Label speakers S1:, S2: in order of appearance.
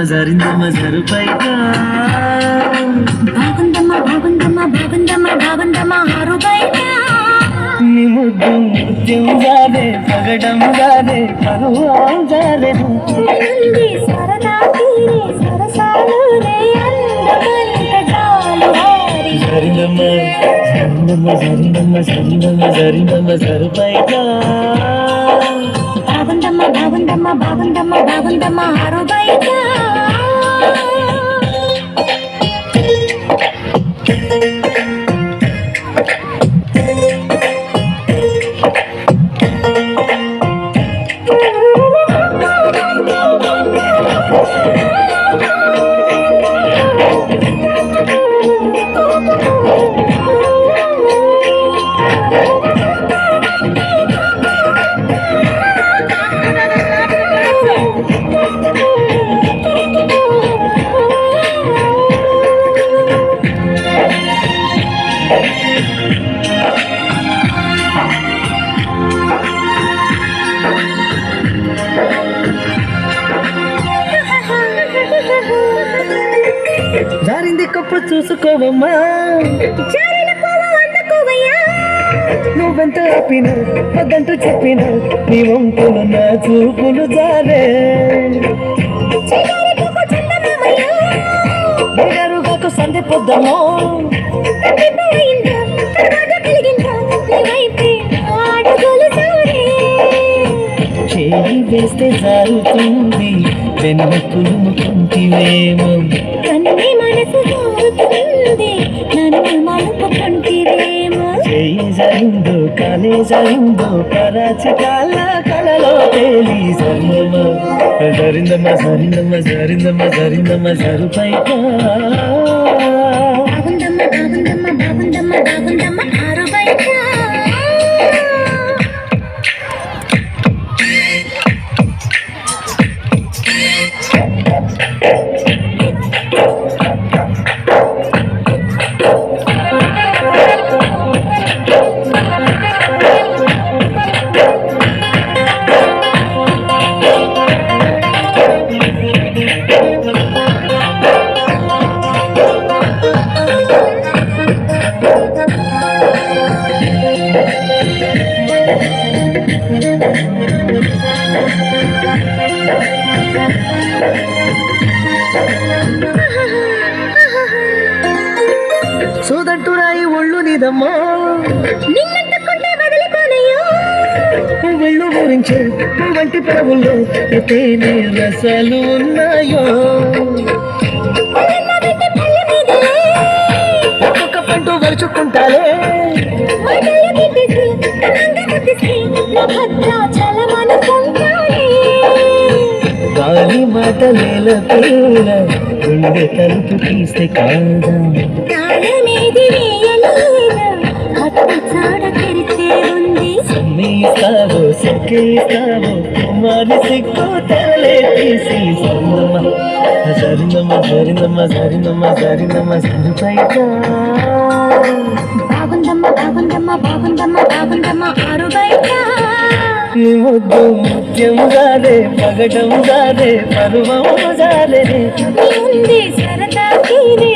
S1: జారిందమ్మ జరుపైగా
S2: బాగుందమ్మ ఆరుబైగా
S1: నీ ముద్దు ముత్యం జారే పగడం జారే పరువాం జారే
S2: సరదా తీరే సరసాలు రే అందమంత జాలువారి
S1: జారిందమ్మ జరుపైగా
S2: బాగుందమ్మ ఆరుబైగా
S1: జారింది కప్పు చూసుకోవమ్మా నువ్వెంత ఆపిన వద్దంటూ చెప్పిన నీ వంపులు నా చూపులు జారే గాకు సంధి పొద్దమో చేయి వేస్తే జారుతుంది వెన్ను తులుముకుంటివేమో చేయి జరిగిందో కాలే జరిగిందో పరాచి కాళ్ళ కళలో తేలి జరిగిందమ్మ జరుపైగా సోదంటురాయి ఒళ్ళు నీదమ్మా పువ్వుళ్ళు గురించి వంటి ప్రభుల్లో తేనె రసాలు ఉన్నాయో ఒక్కొక్క పంట వరుచుకుంటాలే గాలి మాట నేల పేర గుండె తలుపు తీస్తే కాదా సమ్మేస్తావో సొక్కేస్తావో కుమారి సిగ్గు తరలే తీసి జరిగిందమ్మ సరిపైగా ముద్దు ముత్యం జారే పగడం జారే పరువం జారే
S2: సరదా తీరే